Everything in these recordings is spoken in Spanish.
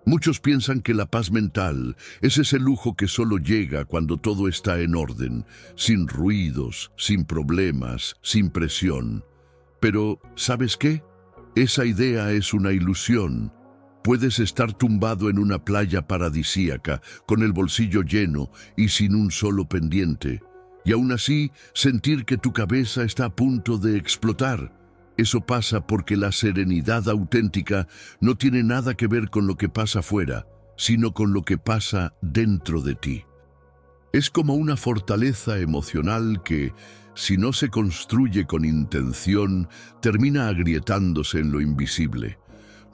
Muchos piensan que la paz mental es ese lujo que solo llega cuando todo está en orden, sin ruidos, sin problemas, sin presión. Pero, ¿sabes qué? Esa idea es una ilusión. Puedes estar tumbado en una playa paradisíaca, con el bolsillo lleno y sin un solo pendiente, y aún así sentir que tu cabeza está a punto de explotar. Eso pasa porque la serenidad auténtica no tiene nada que ver con lo que pasa afuera, sino con lo que pasa dentro de ti. Es como una fortaleza emocional que, si no se construye con intención, termina agrietándose en lo invisible.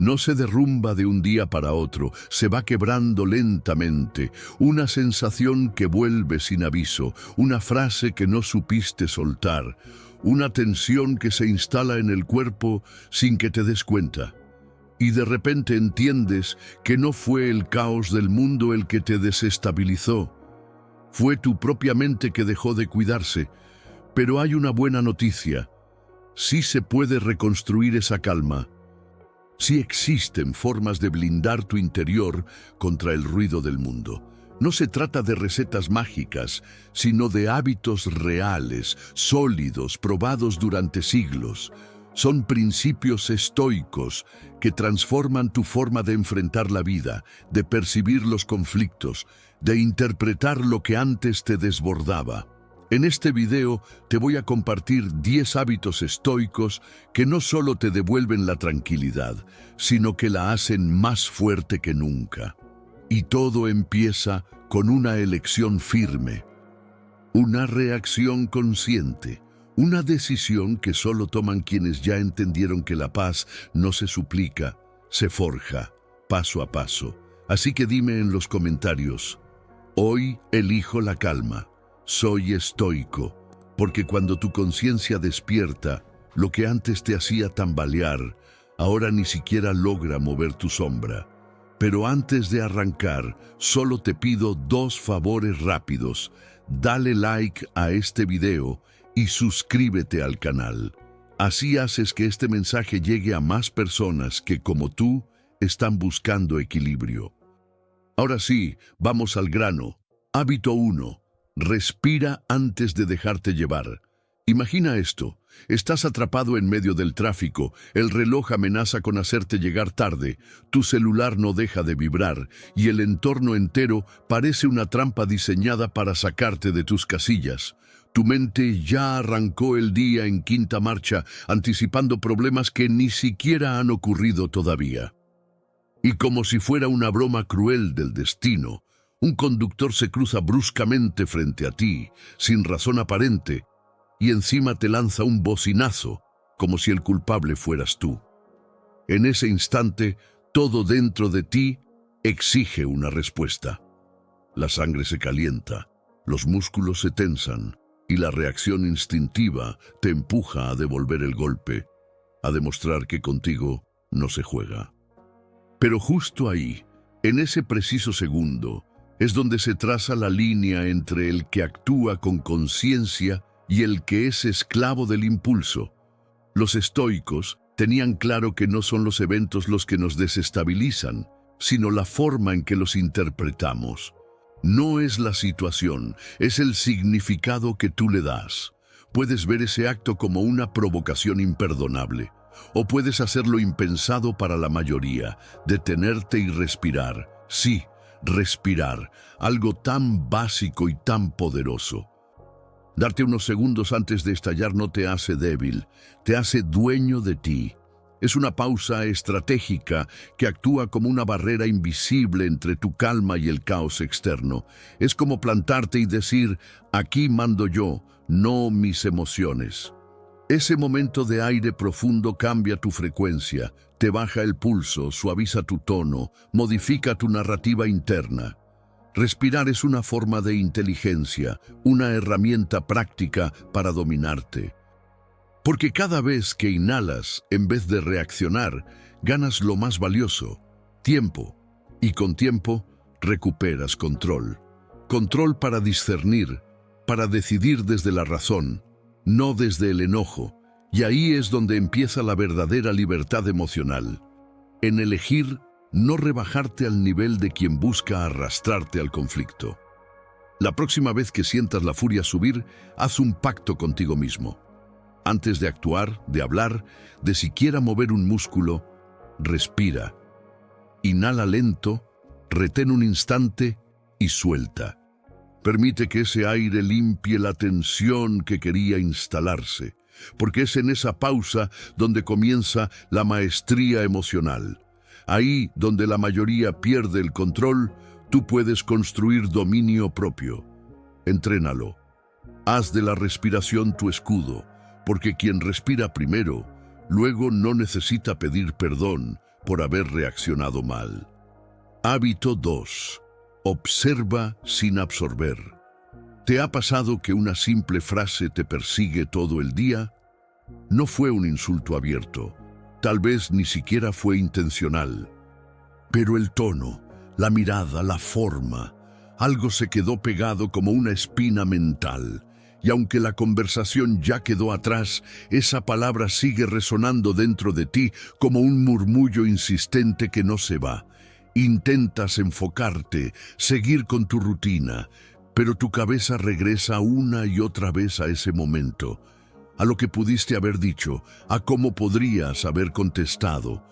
No se derrumba de un día para otro, se va quebrando lentamente, una sensación que vuelve sin aviso, una frase que no supiste soltar, una tensión que se instala en el cuerpo sin que te des cuenta. Y de repente entiendes que no fue el caos del mundo el que te desestabilizó. Fue tu propia mente que dejó de cuidarse. Pero hay una buena noticia. Sí se puede reconstruir esa calma. Sí existen formas de blindar tu interior contra el ruido del mundo. No se trata de recetas mágicas, sino de hábitos reales, sólidos, probados durante siglos. Son principios estoicos que transforman tu forma de enfrentar la vida, de percibir los conflictos, de interpretar lo que antes te desbordaba. En este video te voy a compartir 10 hábitos estoicos que no solo te devuelven la tranquilidad, sino que la hacen más fuerte que nunca. Y todo empieza con una elección firme, una reacción consciente, una decisión que solo toman quienes ya entendieron que la paz no se suplica, se forja, paso a paso. Así que dime en los comentarios, hoy elijo la calma, soy estoico, porque cuando tu conciencia despierta, lo que antes te hacía tambalear, ahora ni siquiera logra mover tu sombra. Pero antes de arrancar, solo te pido 2 favores rápidos. Dale like a este video y suscríbete al canal. Así haces que este mensaje llegue a más personas que, como tú, están buscando equilibrio. Ahora sí, vamos al grano. Hábito 1. Respira antes de dejarte llevar. Imagina esto. Estás atrapado en medio del tráfico, el reloj amenaza con hacerte llegar tarde, tu celular no deja de vibrar y el entorno entero parece una trampa diseñada para sacarte de tus casillas. Tu mente ya arrancó el día en quinta marcha, anticipando problemas que ni siquiera han ocurrido todavía. Y como si fuera una broma cruel del destino, un conductor se cruza bruscamente frente a ti, sin razón aparente, y encima te lanza un bocinazo, como si el culpable fueras tú. En ese instante, todo dentro de ti exige una respuesta. La sangre se calienta, los músculos se tensan, y la reacción instintiva te empuja a devolver el golpe, a demostrar que contigo no se juega. Pero justo ahí, en ese preciso segundo, es donde se traza la línea entre el que actúa con conciencia y el que es esclavo del impulso. Los estoicos tenían claro que no son los eventos los que nos desestabilizan, sino la forma en que los interpretamos. No es la situación, es el significado que tú le das. Puedes ver ese acto como una provocación imperdonable, o puedes hacer lo impensado para la mayoría, detenerte y respirar. Sí, respirar, algo tan básico y tan poderoso. Darte unos segundos antes de estallar no te hace débil, te hace dueño de ti. Es una pausa estratégica que actúa como una barrera invisible entre tu calma y el caos externo. Es como plantarte y decir, aquí mando yo, no mis emociones. Ese momento de aire profundo cambia tu frecuencia, te baja el pulso, suaviza tu tono, modifica tu narrativa interna. Respirar es una forma de inteligencia, una herramienta práctica para dominarte. Porque cada vez que inhalas, en vez de reaccionar, ganas lo más valioso, tiempo. Y con tiempo, recuperas control. Control para discernir, para decidir desde la razón, no desde el enojo. Y ahí es donde empieza la verdadera libertad emocional. En elegir no rebajarte al nivel de quien busca arrastrarte al conflicto. La próxima vez que sientas la furia subir, haz un pacto contigo mismo. Antes de actuar, de hablar, de siquiera mover un músculo, respira. Inhala lento, retén un instante y suelta. Permite que ese aire limpie la tensión que quería instalarse, porque es en esa pausa donde comienza la maestría emocional. Ahí donde la mayoría pierde el control, tú puedes construir dominio propio. Entrénalo. Haz de la respiración tu escudo, porque quien respira primero, luego no necesita pedir perdón por haber reaccionado mal. Hábito 2. Observa sin absorber. ¿Te ha pasado que una simple frase te persigue todo el día? No fue un insulto abierto, tal vez ni siquiera fue intencional. Pero el tono, la mirada, la forma, algo se quedó pegado como una espina mental. Y aunque la conversación ya quedó atrás, esa palabra sigue resonando dentro de ti como un murmullo insistente que no se va. Intentas enfocarte, seguir con tu rutina, pero tu cabeza regresa una y otra vez a ese momento, a lo que pudiste haber dicho, a cómo podrías haber contestado.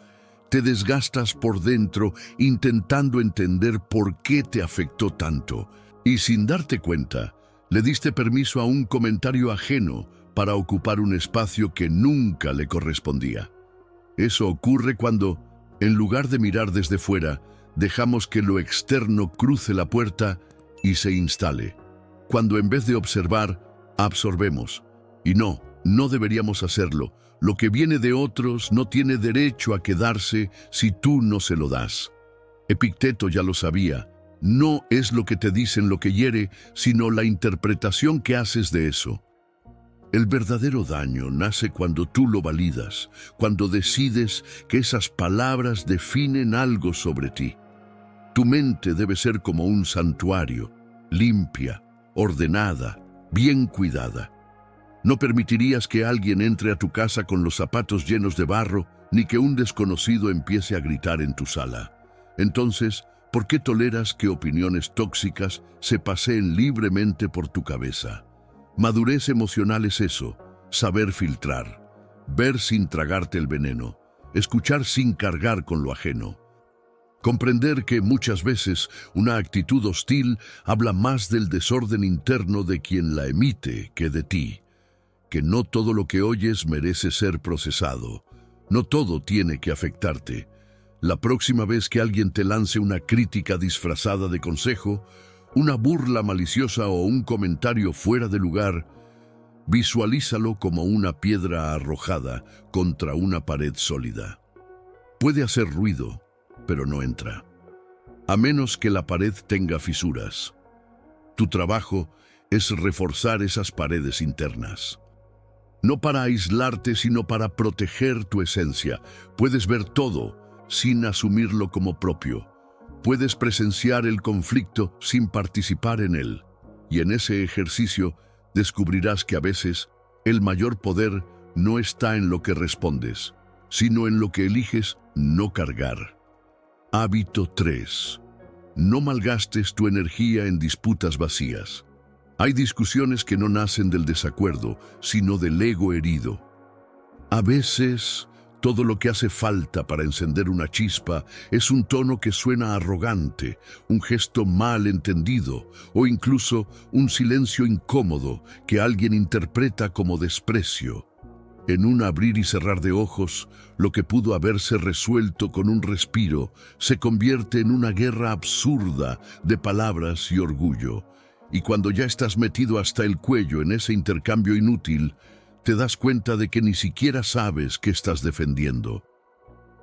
Te desgastas por dentro intentando entender por qué te afectó tanto, y sin darte cuenta, le diste permiso a un comentario ajeno para ocupar un espacio que nunca le correspondía. Eso ocurre cuando, en lugar de mirar desde fuera, dejamos que lo externo cruce la puerta y se instale. Cuando en vez de observar, absorbemos. Y no deberíamos hacerlo. Lo que viene de otros no tiene derecho a quedarse si tú no se lo das. Epicteto ya lo sabía. No es lo que te dicen lo que hiere, sino la interpretación que haces de eso. El verdadero daño nace cuando tú lo validas, cuando decides que esas palabras definen algo sobre ti. Tu mente debe ser como un santuario, limpia, ordenada, bien cuidada. No permitirías que alguien entre a tu casa con los zapatos llenos de barro, ni que un desconocido empiece a gritar en tu sala. Entonces, ¿por qué toleras que opiniones tóxicas se paseen libremente por tu cabeza? Madurez emocional es eso, saber filtrar, ver sin tragarte el veneno, escuchar sin cargar con lo ajeno. Comprender que muchas veces una actitud hostil habla más del desorden interno de quien la emite que de ti. Que no todo lo que oyes merece ser procesado. No todo tiene que afectarte. La próxima vez que alguien te lance una crítica disfrazada de consejo, una burla maliciosa o un comentario fuera de lugar, visualízalo como una piedra arrojada contra una pared sólida. Puede hacer ruido, pero no entra, a menos que la pared tenga fisuras. Tu trabajo es reforzar esas paredes internas. No para aislarte, sino para proteger tu esencia. Puedes ver todo sin asumirlo como propio. Puedes presenciar el conflicto sin participar en él. Y en ese ejercicio descubrirás que a veces el mayor poder no está en lo que respondes, sino en lo que eliges no cargar. Hábito 3. No malgastes tu energía en disputas vacías. Hay discusiones que no nacen del desacuerdo, sino del ego herido. A veces, todo lo que hace falta para encender una chispa es un tono que suena arrogante, un gesto mal entendido o incluso un silencio incómodo que alguien interpreta como desprecio. En un abrir y cerrar de ojos, lo que pudo haberse resuelto con un respiro se convierte en una guerra absurda de palabras y orgullo. Y cuando ya estás metido hasta el cuello en ese intercambio inútil, te das cuenta de que ni siquiera sabes qué estás defendiendo.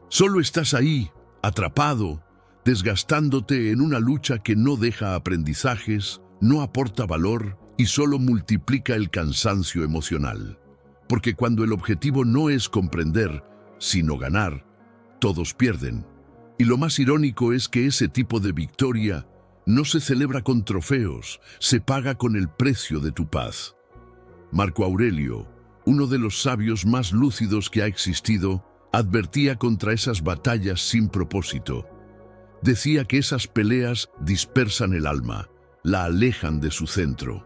Solo estás ahí, atrapado, desgastándote en una lucha que no deja aprendizajes, no aporta valor y solo multiplica el cansancio emocional. Porque cuando el objetivo no es comprender, sino ganar, todos pierden. Y lo más irónico es que ese tipo de victoria no se celebra con trofeos, se paga con el precio de tu paz. Marco Aurelio, uno de los sabios más lúcidos que ha existido, advertía contra esas batallas sin propósito. Decía que esas peleas dispersan el alma, la alejan de su centro.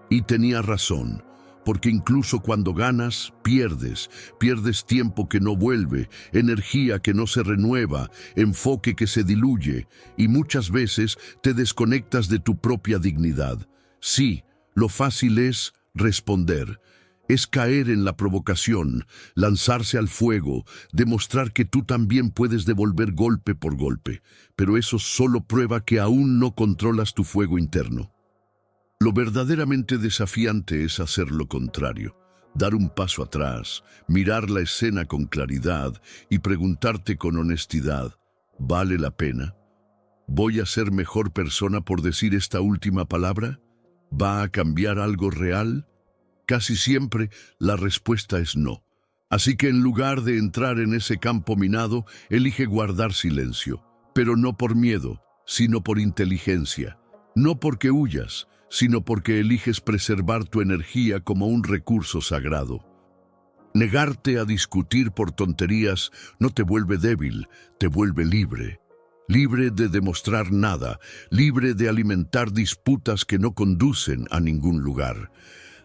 Y tenía razón, porque incluso cuando ganas, pierdes tiempo que no vuelve, energía que no se renueva, enfoque que se diluye, y muchas veces te desconectas de tu propia dignidad. Sí, lo fácil es responder. Es caer en la provocación, lanzarse al fuego, demostrar que tú también puedes devolver golpe por golpe, pero eso solo prueba que aún no controlas tu fuego interno. Lo verdaderamente desafiante es hacer lo contrario, dar un paso atrás, mirar la escena con claridad y preguntarte con honestidad, ¿vale la pena? ¿Voy a ser mejor persona por decir esta última palabra? ¿Va a cambiar algo real? Casi siempre la respuesta es no. Así que en lugar de entrar en ese campo minado, elige guardar silencio, pero no por miedo, sino por inteligencia. No porque huyas, sino porque eliges preservar tu energía como un recurso sagrado. Negarte a discutir por tonterías no te vuelve débil, te vuelve libre. Libre de demostrar nada, libre de alimentar disputas que no conducen a ningún lugar.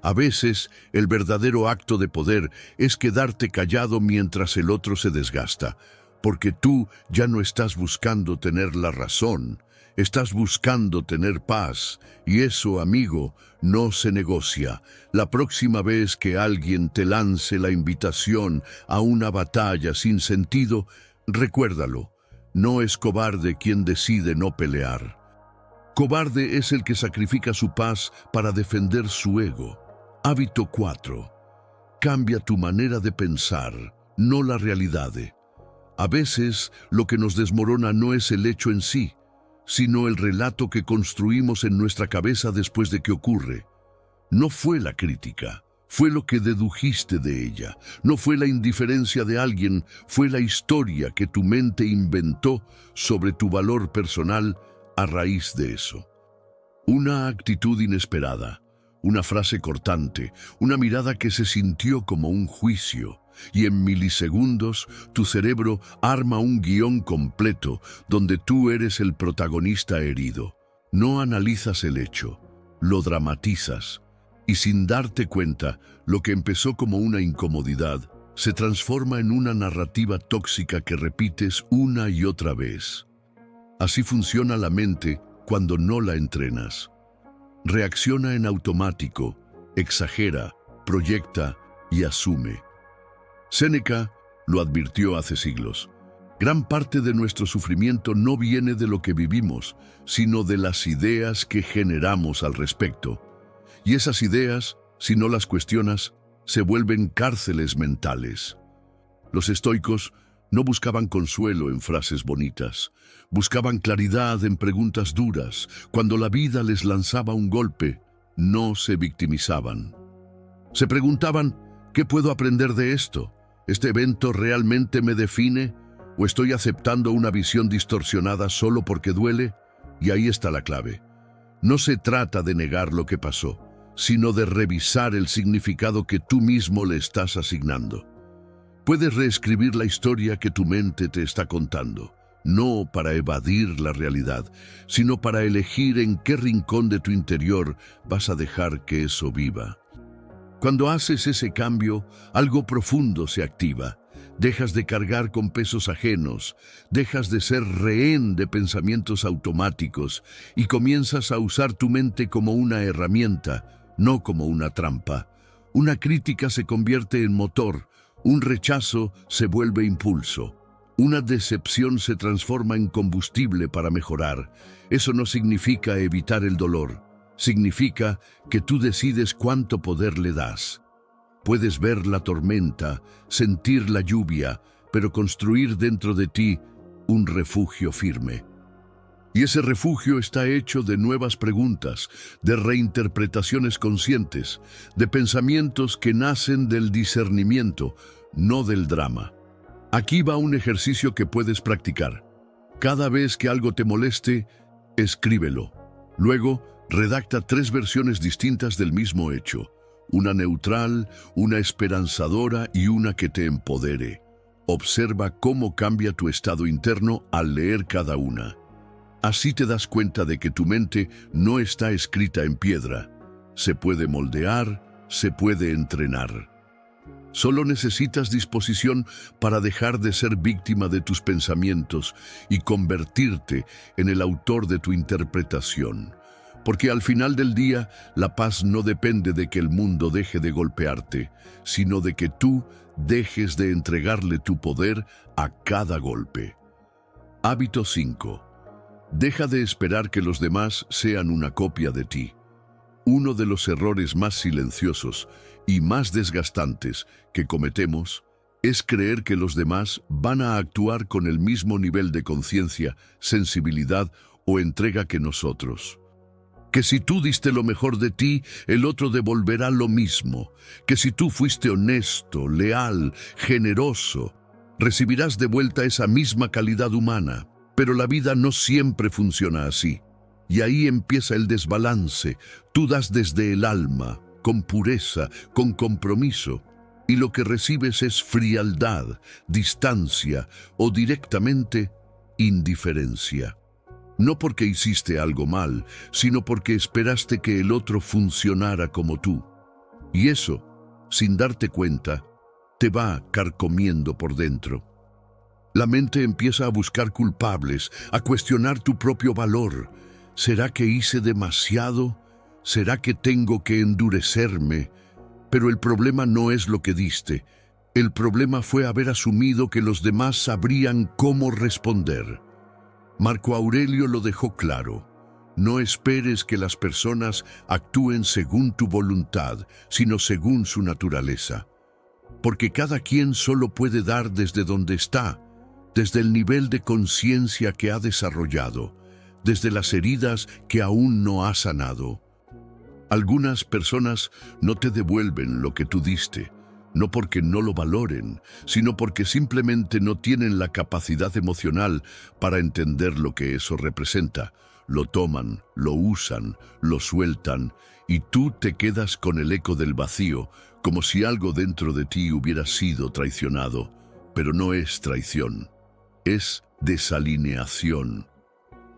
A veces, el verdadero acto de poder es quedarte callado mientras el otro se desgasta, porque tú ya no estás buscando tener la razón, estás buscando tener paz, y eso, amigo, no se negocia. La próxima vez que alguien te lance la invitación a una batalla sin sentido, recuérdalo, no es cobarde quien decide no pelear. Cobarde es el que sacrifica su paz para defender su ego. Hábito 4. Cambia tu manera de pensar, no la realidad. A veces, lo que nos desmorona no es el hecho en sí, sino el relato que construimos en nuestra cabeza después de que ocurre. No fue la crítica, fue lo que dedujiste de ella. No fue la indiferencia de alguien, fue la historia que tu mente inventó sobre tu valor personal a raíz de eso. Una actitud inesperada, una frase cortante, una mirada que se sintió como un juicio. Y en milisegundos, tu cerebro arma un guión completo donde tú eres el protagonista herido. No analizas el hecho, lo dramatizas. Y sin darte cuenta, lo que empezó como una incomodidad se transforma en una narrativa tóxica que repites una y otra vez. Así funciona la mente cuando no la entrenas. Reacciona en automático, exagera, proyecta y asume. Séneca lo advirtió hace siglos. Gran parte de nuestro sufrimiento no viene de lo que vivimos, sino de las ideas que generamos al respecto. Y esas ideas, si no las cuestionas, se vuelven cárceles mentales. Los estoicos no buscaban consuelo en frases bonitas, buscaban claridad en preguntas duras. Cuando la vida les lanzaba un golpe, no se victimizaban. Se preguntaban, ¿qué puedo aprender de esto? ¿Este evento realmente me define? ¿O estoy aceptando una visión distorsionada solo porque duele? Y ahí está la clave. No se trata de negar lo que pasó, sino de revisar el significado que tú mismo le estás asignando. Puedes reescribir la historia que tu mente te está contando, no para evadir la realidad, sino para elegir en qué rincón de tu interior vas a dejar que eso viva. Cuando haces ese cambio, algo profundo se activa. Dejas de cargar con pesos ajenos, dejas de ser rehén de pensamientos automáticos y comienzas a usar tu mente como una herramienta, no como una trampa. Una crítica se convierte en motor, un rechazo se vuelve impulso. Una decepción se transforma en combustible para mejorar. Eso no significa evitar el dolor. Significa que tú decides cuánto poder le das. Puedes ver la tormenta, sentir la lluvia, pero construir dentro de ti un refugio firme. Y ese refugio está hecho de nuevas preguntas, de reinterpretaciones conscientes, de pensamientos que nacen del discernimiento, no del drama. Aquí va un ejercicio que puedes practicar. Cada vez que algo te moleste, escríbelo. Luego, redacta 3 versiones distintas del mismo hecho. Una neutral, una esperanzadora y una que te empodere. Observa cómo cambia tu estado interno al leer cada una. Así te das cuenta de que tu mente no está escrita en piedra. Se puede moldear, se puede entrenar. Solo necesitas disposición para dejar de ser víctima de tus pensamientos y convertirte en el autor de tu interpretación. Porque al final del día, la paz no depende de que el mundo deje de golpearte, sino de que tú dejes de entregarle tu poder a cada golpe. Hábito 5. Deja de esperar que los demás sean una copia de ti. Uno de los errores más silenciosos y más desgastantes que cometemos es creer que los demás van a actuar con el mismo nivel de conciencia, sensibilidad o entrega que nosotros. Que si tú diste lo mejor de ti, el otro devolverá lo mismo. Que si tú fuiste honesto, leal, generoso, recibirás de vuelta esa misma calidad humana. Pero la vida no siempre funciona así. Y ahí empieza el desbalance. Tú das desde el alma, con pureza, con compromiso, y lo que recibes es frialdad, distancia o directamente indiferencia. No porque hiciste algo mal, sino porque esperaste que el otro funcionara como tú. Y eso, sin darte cuenta, te va carcomiendo por dentro. La mente empieza a buscar culpables, a cuestionar tu propio valor. ¿Será que hice demasiado? ¿Será que tengo que endurecerme? Pero el problema no es lo que diste. El problema fue haber asumido que los demás sabrían cómo responder. Marco Aurelio lo dejó claro. No esperes que las personas actúen según tu voluntad, sino según su naturaleza. Porque cada quien solo puede dar desde donde está, desde el nivel de conciencia que ha desarrollado, desde las heridas que aún no ha sanado. Algunas personas no te devuelven lo que tú diste, no porque no lo valoren, sino porque simplemente no tienen la capacidad emocional para entender lo que eso representa. Lo toman, lo usan, lo sueltan, y tú te quedas con el eco del vacío, como si algo dentro de ti hubiera sido traicionado. Pero no es traición, es desalineación.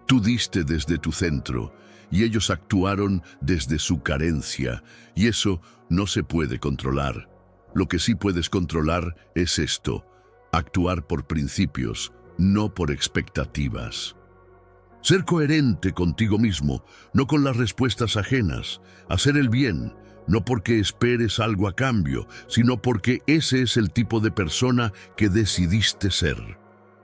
Tú diste desde tu centro, y ellos actuaron desde su carencia, y eso no se puede controlar. Lo que sí puedes controlar es esto: actuar por principios, no por expectativas. Ser coherente contigo mismo, no con las respuestas ajenas. Hacer el bien, no porque esperes algo a cambio, sino porque ese es el tipo de persona que decidiste ser.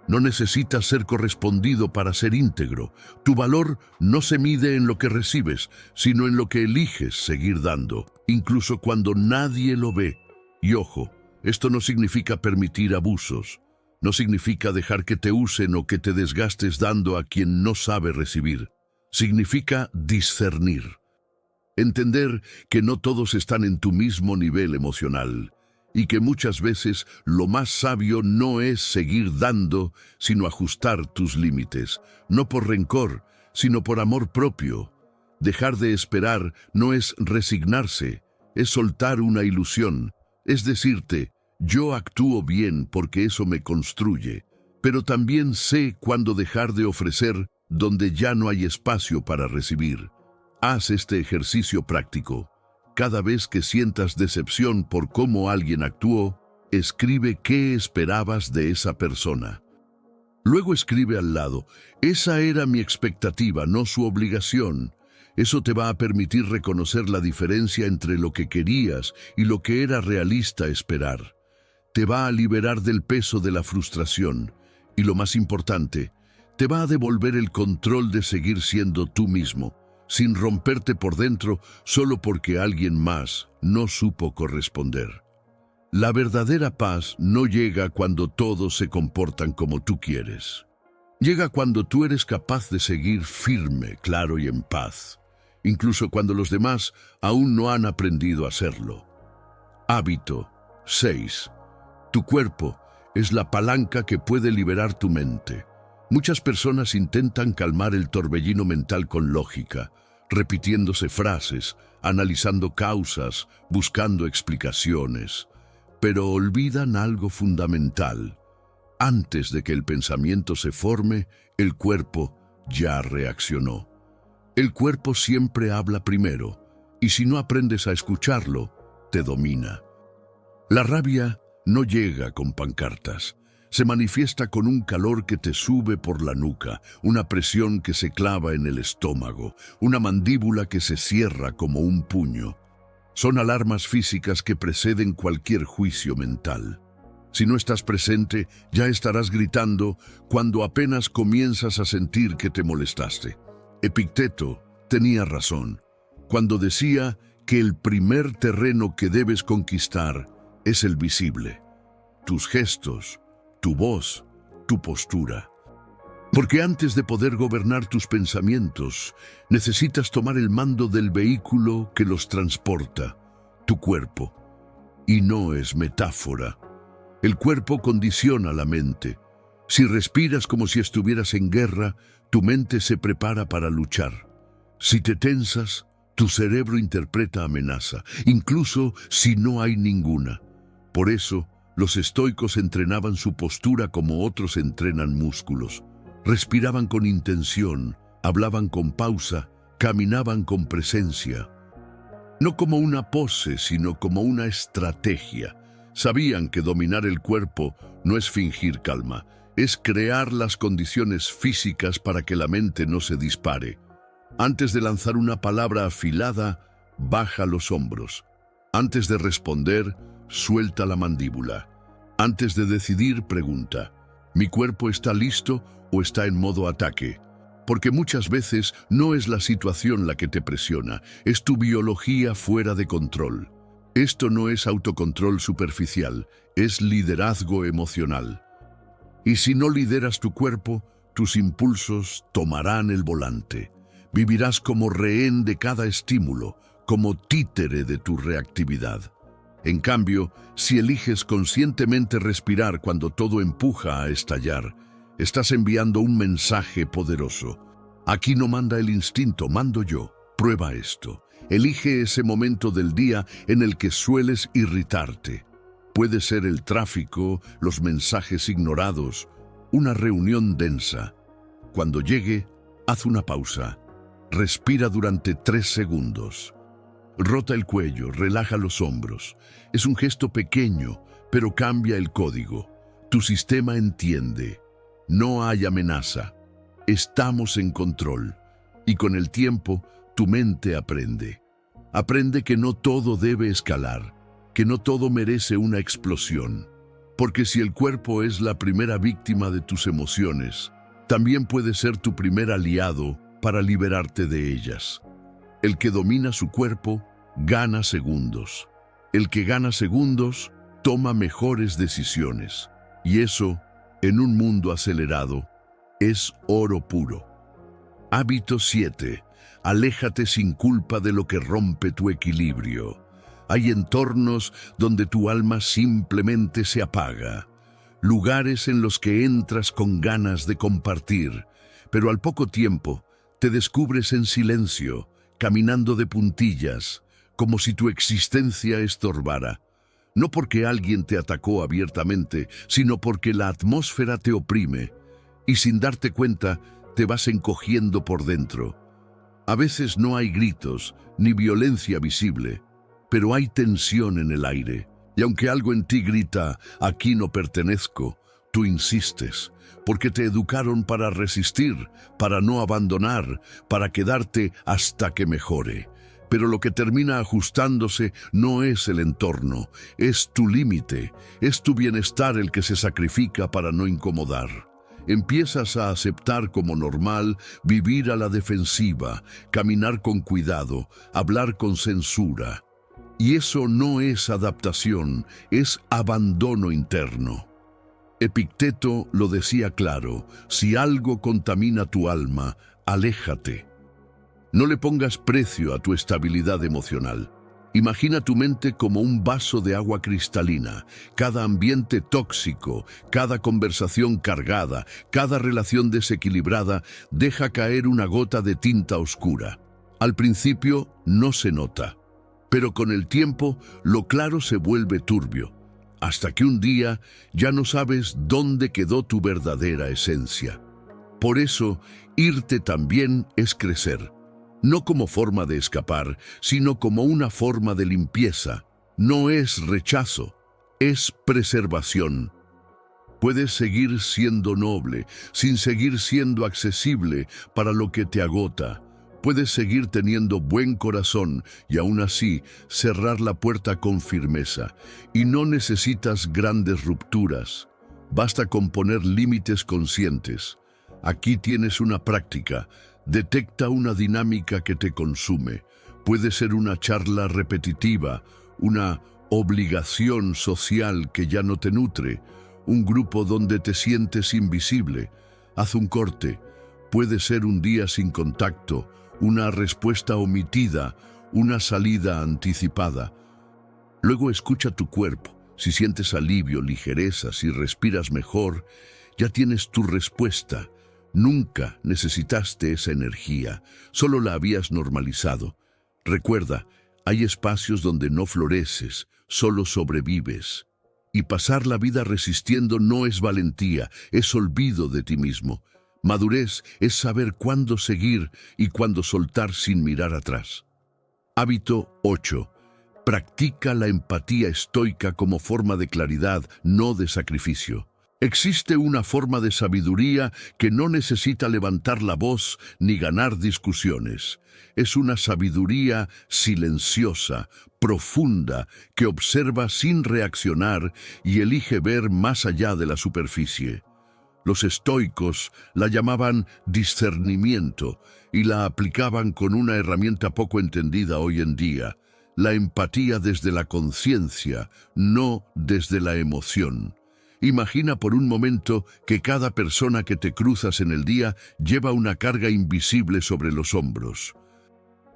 No necesitas ser correspondido para ser íntegro. Tu valor no se mide en lo que recibes, sino en lo que eliges seguir dando, incluso cuando nadie lo ve. Y ojo, esto no significa permitir abusos. No significa dejar que te usen o que te desgastes dando a quien no sabe recibir. Significa discernir. Entender que no todos están en tu mismo nivel emocional y que muchas veces lo más sabio no es seguir dando, sino ajustar tus límites, no por rencor, sino por amor propio. Dejar de esperar no es resignarse, es soltar una ilusión, es decirte: yo actúo bien porque eso me construye, pero también sé cuándo dejar de ofrecer donde ya no hay espacio para recibir. Haz este ejercicio práctico. Cada vez que sientas decepción por cómo alguien actuó, escribe qué esperabas de esa persona. Luego escribe al lado: esa era mi expectativa, no su obligación. Eso te va a permitir reconocer la diferencia entre lo que querías y lo que era realista esperar. Te va a liberar del peso de la frustración y, lo más importante, te va a devolver el control de seguir siendo tú mismo, sin romperte por dentro solo porque alguien más no supo corresponder. La verdadera paz no llega cuando todos se comportan como tú quieres. Llega cuando tú eres capaz de seguir firme, claro y en paz, incluso cuando los demás aún no han aprendido a hacerlo. Hábito 6. Tu cuerpo es la palanca que puede liberar tu mente. Muchas personas intentan calmar el torbellino mental con lógica, repitiéndose frases, analizando causas, buscando explicaciones, pero olvidan algo fundamental. Antes de que el pensamiento se forme, el cuerpo ya reaccionó. El cuerpo siempre habla primero, y si no aprendes a escucharlo, te domina. La rabia no llega con pancartas. Se manifiesta con un calor que te sube por la nuca, una presión que se clava en el estómago, una mandíbula que se cierra como un puño. Son alarmas físicas que preceden cualquier juicio mental. Si no estás presente, ya estarás gritando cuando apenas comienzas a sentir que te molestaste. Epicteto tenía razón cuando decía que el primer terreno que debes conquistar es el visible. Tus gestos, tu voz, tu postura. Porque antes de poder gobernar tus pensamientos, necesitas tomar el mando del vehículo que los transporta, tu cuerpo. Y no es metáfora. El cuerpo condiciona la mente. Si respiras como si estuvieras en guerra, tu mente se prepara para luchar. Si te tensas, tu cerebro interpreta amenaza, incluso si no hay ninguna. Por eso, los estoicos entrenaban su postura como otros entrenan músculos. Respiraban con intención, hablaban con pausa, caminaban con presencia. No como una pose, sino como una estrategia. Sabían que dominar el cuerpo no es fingir calma, es crear las condiciones físicas para que la mente no se dispare. Antes de lanzar una palabra afilada, baja los hombros. Antes de responder, suelta la mandíbula. Antes de decidir, pregunta: ¿mi cuerpo está listo o está en modo ataque? Porque muchas veces no es la situación la que te presiona, es tu biología fuera de control. Esto no es autocontrol superficial, es liderazgo emocional. Y si no lideras tu cuerpo, tus impulsos tomarán el volante. Vivirás como rehén de cada estímulo, como títere de tu reactividad. En cambio, si eliges conscientemente respirar cuando todo empuja a estallar, estás enviando un mensaje poderoso. Aquí no manda el instinto, mando yo. Prueba esto. Elige ese momento del día en el que sueles irritarte. Puede ser el tráfico, los mensajes ignorados, una reunión densa. Cuando llegue, haz una pausa. Respira durante 3 segundos. Rota el cuello, relaja los hombros. Es un gesto pequeño, pero cambia el código. Tu sistema entiende. No hay amenaza. Estamos en control. Y con el tiempo, tu mente aprende. Aprende que no todo debe escalar, que no todo merece una explosión. Porque si el cuerpo es la primera víctima de tus emociones, también puede ser tu primer aliado para liberarte de ellas. El que domina su cuerpo gana segundos. El que gana segundos toma mejores decisiones. Y eso, en un mundo acelerado, es oro puro. Hábito 7. Aléjate sin culpa de lo que rompe tu equilibrio. Hay entornos donde tu alma simplemente se apaga. Lugares en los que entras con ganas de compartir, pero al poco tiempo te descubres en silencio, caminando de puntillas, como si tu existencia estorbara. No porque alguien te atacó abiertamente, sino porque la atmósfera te oprime, y sin darte cuenta te vas encogiendo por dentro. A veces no hay gritos, ni violencia visible, pero hay tensión en el aire. Y aunque algo en ti grita, aquí no pertenezco, tú insistes, porque te educaron para resistir, para no abandonar, para quedarte hasta que mejore. Pero lo que termina ajustándose no es el entorno, es tu límite, es tu bienestar el que se sacrifica para no incomodar. Empiezas a aceptar como normal vivir a la defensiva, caminar con cuidado, hablar con censura. Y eso no es adaptación, es abandono interno. Epicteto lo decía claro: si algo contamina tu alma, aléjate. No le pongas precio a tu estabilidad emocional. Imagina tu mente como un vaso de agua cristalina. Cada ambiente tóxico, cada conversación cargada, cada relación desequilibrada deja caer una gota de tinta oscura. Al principio no se nota, pero con el tiempo lo claro se vuelve turbio. hasta que un día ya no sabes dónde quedó tu verdadera esencia. Por eso, irte también es crecer, no como forma de escapar, sino como una forma de limpieza. No es rechazo, es preservación. Puedes seguir siendo noble, sin seguir siendo accesible para lo que te agota. Puedes seguir teniendo buen corazón y aún así cerrar la puerta con firmeza. Y no necesitas grandes rupturas. Basta con poner límites conscientes. Aquí tienes una práctica. Detecta una dinámica que te consume. Puede ser una charla repetitiva, una obligación social que ya no te nutre, un grupo donde te sientes invisible. Haz un corte. Puede ser un día sin contacto, una respuesta omitida, una salida anticipada. Luego escucha tu cuerpo. Si sientes alivio, ligereza, si respiras mejor, ya tienes tu respuesta. Nunca necesitaste esa energía, solo la habías normalizado. Recuerda, hay espacios donde no floreces, solo sobrevives. Y pasar la vida resistiendo no es valentía, es olvido de ti mismo. Madurez es saber cuándo seguir y cuándo soltar sin mirar atrás. Hábito 8. Practica la empatía estoica como forma de claridad, no de sacrificio. Existe una forma de sabiduría que no necesita levantar la voz ni ganar discusiones. Es una sabiduría silenciosa, profunda, que observa sin reaccionar y elige ver más allá de la superficie. Los estoicos la llamaban discernimiento y la aplicaban con una herramienta poco entendida hoy en día: la empatía desde la conciencia, no desde la emoción. Imagina por un momento que cada persona que te cruzas en el día lleva una carga invisible sobre los hombros.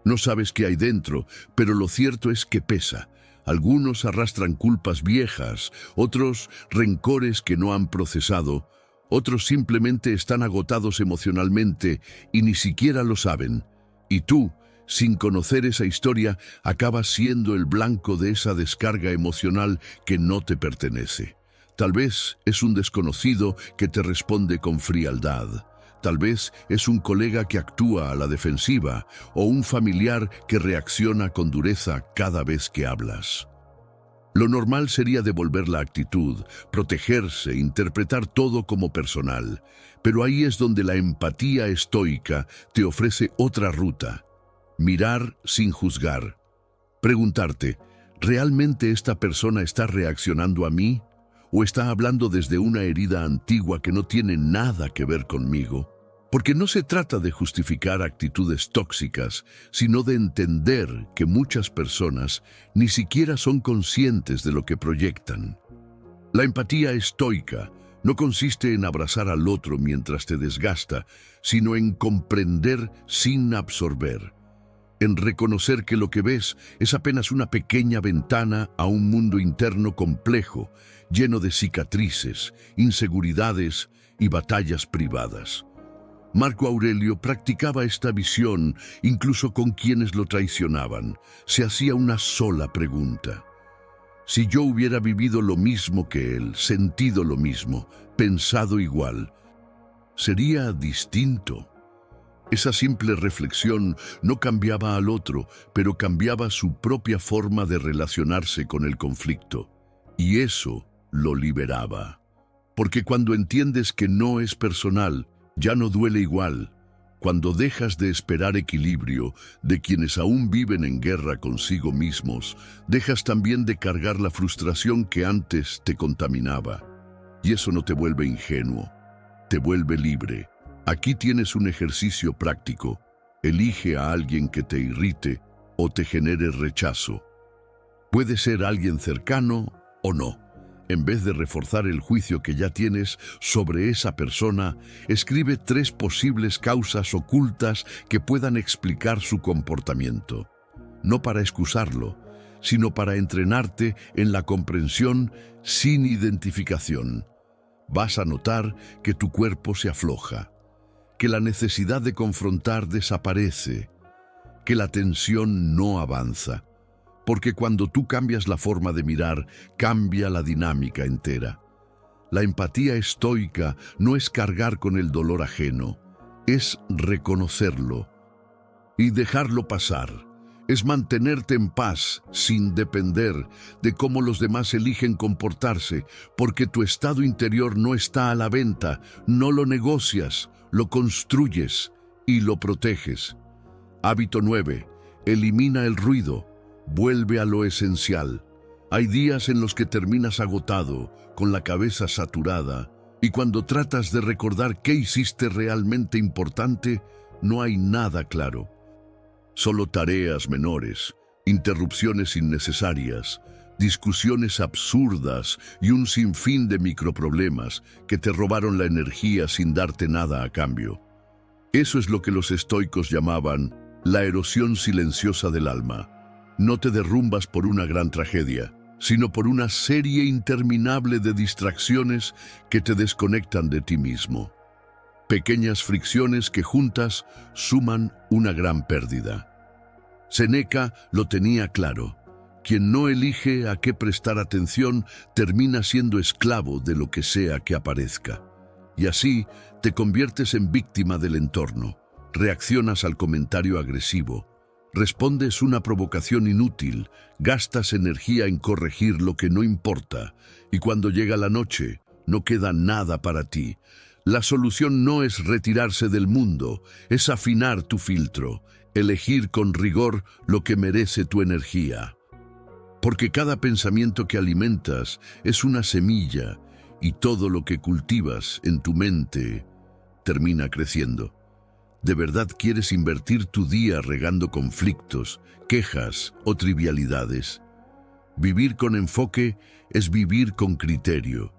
No sabes qué hay dentro, pero lo cierto es que pesa. Algunos arrastran culpas viejas, otros rencores que no han procesado, otros simplemente están agotados emocionalmente y ni siquiera lo saben. Y tú, sin conocer esa historia, acabas siendo el blanco de esa descarga emocional que no te pertenece. Tal vez es un desconocido que te responde con frialdad. Tal vez es un colega que actúa a la defensiva o un familiar que reacciona con dureza cada vez que hablas. Lo normal sería devolver la actitud, protegerse, interpretar todo como personal. Pero ahí es donde la empatía estoica te ofrece otra ruta. Mirar sin juzgar. Preguntarte, ¿realmente esta persona está reaccionando a mí? ¿O está hablando desde una herida antigua que no tiene nada que ver conmigo? Porque no se trata de justificar actitudes tóxicas, sino de entender que muchas personas ni siquiera son conscientes de lo que proyectan. La empatía estoica no consiste en abrazar al otro mientras te desgasta, sino en comprender sin absorber. En reconocer que lo que ves es apenas una pequeña ventana a un mundo interno complejo, lleno de cicatrices, inseguridades y batallas privadas. Marco Aurelio practicaba esta visión incluso con quienes lo traicionaban. Se hacía una sola pregunta: si yo hubiera vivido lo mismo que él, sentido lo mismo, pensado igual, ¿sería distinto? Esa simple reflexión no cambiaba al otro, pero cambiaba su propia forma de relacionarse con el conflicto. Y eso lo liberaba. Porque cuando entiendes que no es personal, ya no duele igual. Cuando dejas de esperar equilibrio de quienes aún viven en guerra consigo mismos, dejas también de cargar la frustración que antes te contaminaba. Y eso no te vuelve ingenuo, te vuelve libre. Aquí tienes un ejercicio práctico. Elige a alguien que te irrite o te genere rechazo. Puede ser alguien cercano o no. En vez de reforzar el juicio que ya tienes sobre esa persona, escribe 3 posibles causas ocultas que puedan explicar su comportamiento. No para excusarlo, sino para entrenarte en la comprensión sin identificación. Vas a notar que tu cuerpo se afloja, que la necesidad de confrontar desaparece, que la tensión no avanza. porque cuando tú cambias la forma de mirar, cambia la dinámica entera. La empatía estoica no es cargar con el dolor ajeno, es reconocerlo y dejarlo pasar. Es mantenerte en paz sin depender de cómo los demás eligen comportarse, porque tu estado interior no está a la venta, no lo negocias, lo construyes y lo proteges. Hábito 9. Elimina el ruido, vuelve a lo esencial. Hay días en los que terminas agotado, con la cabeza saturada, y cuando tratas de recordar qué hiciste realmente importante, no hay nada claro. Solo tareas menores, interrupciones innecesarias, discusiones absurdas y un sinfín de microproblemas que te robaron la energía sin darte nada a cambio. Eso es lo que los estoicos llamaban la erosión silenciosa del alma. No te derrumbas por una gran tragedia, sino por una serie interminable de distracciones que te desconectan de ti mismo. Pequeñas fricciones que juntas suman una gran pérdida. Séneca lo tenía claro. Quien no elige a qué prestar atención termina siendo esclavo de lo que sea que aparezca. Y así te conviertes en víctima del entorno. Reaccionas al comentario agresivo. Respondes una provocación inútil. Gastas energía en corregir lo que no importa. Y cuando llega la noche, no queda nada para ti. La solución no es retirarse del mundo, es afinar tu filtro, elegir con rigor lo que merece tu energía. Porque cada pensamiento que alimentas es una semilla y todo lo que cultivas en tu mente termina creciendo. ¿De verdad quieres invertir tu día regando conflictos, quejas o trivialidades? Vivir con enfoque es vivir con criterio.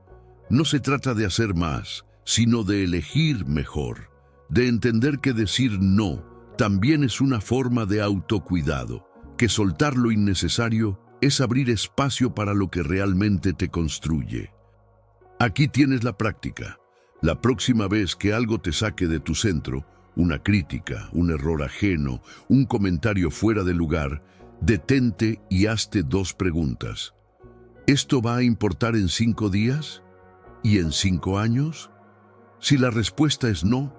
No se trata de hacer más, sino de elegir mejor, de entender que decir no también es una forma de autocuidado, que soltar lo innecesario es abrir espacio para lo que realmente te construye. Aquí tienes la práctica. La próxima vez que algo te saque de tu centro, una crítica, un error ajeno, un comentario fuera de lugar, detente y hazte 2 preguntas. ¿Esto va a importar en 5 días? ¿Y en 5 años? Si la respuesta es no,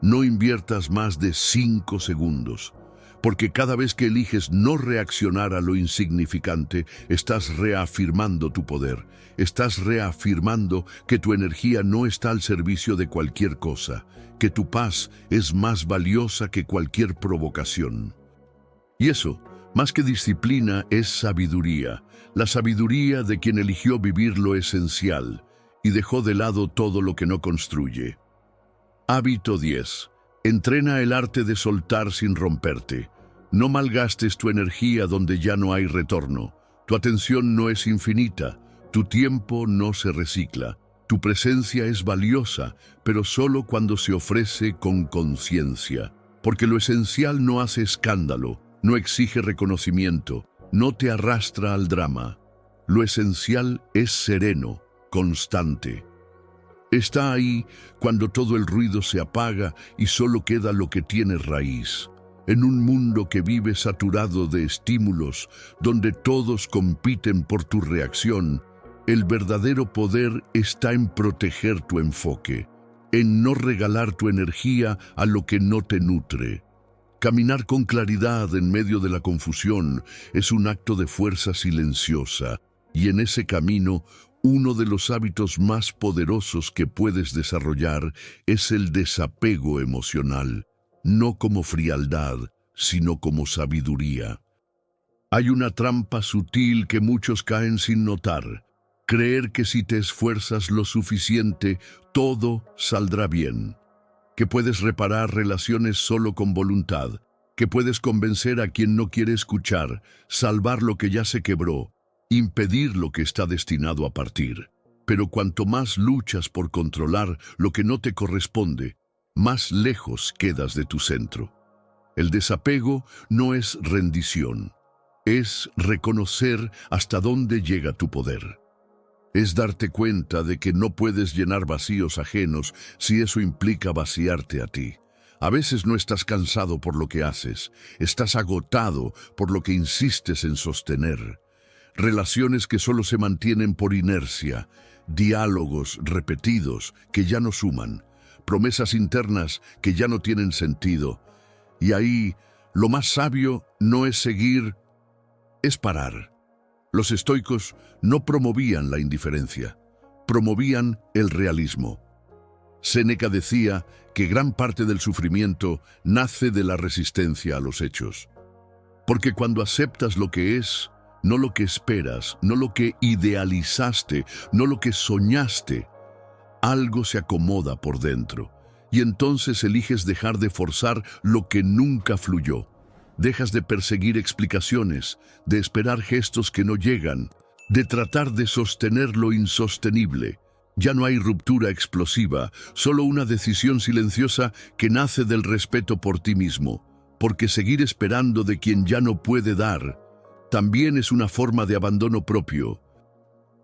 no inviertas más de 5 segundos, porque cada vez que eliges no reaccionar a lo insignificante, estás reafirmando tu poder, estás reafirmando que tu energía no está al servicio de cualquier cosa, que tu paz es más valiosa que cualquier provocación. Y eso, más que disciplina, es sabiduría, la sabiduría de quien eligió vivir lo esencial y dejó de lado todo lo que no construye. Hábito 10. Entrena el arte de soltar sin romperte. No malgastes tu energía donde ya no hay retorno. Tu atención no es infinita, tu tiempo no se recicla. Tu presencia es valiosa, pero solo cuando se ofrece con conciencia. Porque lo esencial no hace escándalo, no exige reconocimiento, no te arrastra al drama. Lo esencial es sereno, constante. Está ahí cuando todo el ruido se apaga y solo queda lo que tiene raíz. En un mundo que vive saturado de estímulos, donde todos compiten por tu reacción, el verdadero poder está en proteger tu enfoque, en no regalar tu energía a lo que no te nutre. Caminar con claridad en medio de la confusión es un acto de fuerza silenciosa, y en ese camino, uno de los hábitos más poderosos que puedes desarrollar es el desapego emocional, no como frialdad, sino como sabiduría. Hay una trampa sutil que muchos caen sin notar: creer que si te esfuerzas lo suficiente, todo saldrá bien. Que puedes reparar relaciones solo con voluntad, que puedes convencer a quien no quiere escuchar, salvar lo que ya se quebró, impedir lo que está destinado a partir. Pero cuanto más luchas por controlar lo que no te corresponde, más lejos quedas de tu centro. El desapego no es rendición, es reconocer hasta dónde llega tu poder. Es darte cuenta de que no puedes llenar vacíos ajenos si eso implica vaciarte a ti. A veces no estás cansado por lo que haces, estás agotado por lo que insistes en sostener. Relaciones que solo se mantienen por inercia, diálogos repetidos que ya no suman, promesas internas que ya no tienen sentido. Y ahí, lo más sabio no es seguir, es parar. Los estoicos no promovían la indiferencia, promovían el realismo. Séneca decía que gran parte del sufrimiento nace de la resistencia a los hechos. Porque cuando aceptas lo que es, no lo que esperas, no lo que idealizaste, no lo que soñaste, algo se acomoda por dentro. Y entonces eliges dejar de forzar lo que nunca fluyó. Dejas de perseguir explicaciones, de esperar gestos que no llegan, de tratar de sostener lo insostenible. Ya no hay ruptura explosiva, solo una decisión silenciosa que nace del respeto por ti mismo, porque seguir esperando de quien ya no puede dar también es una forma de abandono propio.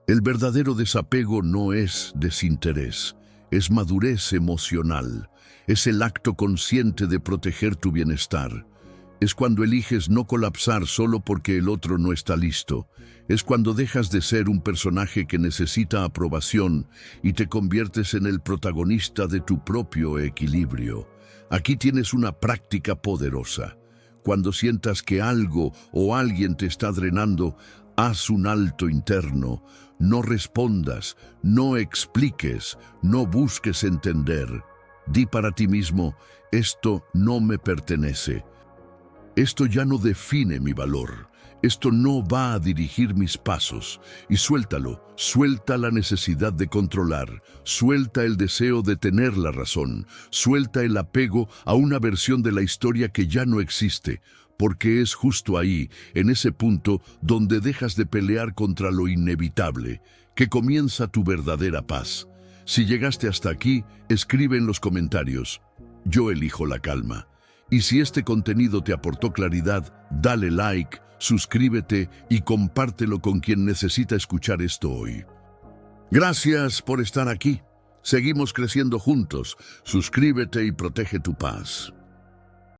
El verdadero desapego no es desinterés, es madurez emocional, es el acto consciente de proteger tu bienestar. Es cuando eliges no colapsar solo porque el otro no está listo. Es cuando dejas de ser un personaje que necesita aprobación y te conviertes en el protagonista de tu propio equilibrio. Aquí tienes una práctica poderosa. Cuando sientas que algo o alguien te está drenando, haz un alto interno. No respondas, no expliques, no busques entender. Di para ti mismo, esto no me pertenece. Esto ya no define mi valor. Esto no va a dirigir mis pasos. Y suéltalo. Suelta la necesidad de controlar. Suelta el deseo de tener la razón. Suelta el apego a una versión de la historia que ya no existe. Porque es justo ahí, en ese punto, donde dejas de pelear contra lo inevitable, que comienza tu verdadera paz. Si llegaste hasta aquí, escribe en los comentarios: yo elijo la calma. Y si este contenido te aportó claridad, dale like, suscríbete y compártelo con quien necesita escuchar esto hoy. Gracias por estar aquí. Seguimos creciendo juntos. Suscríbete y protege tu paz.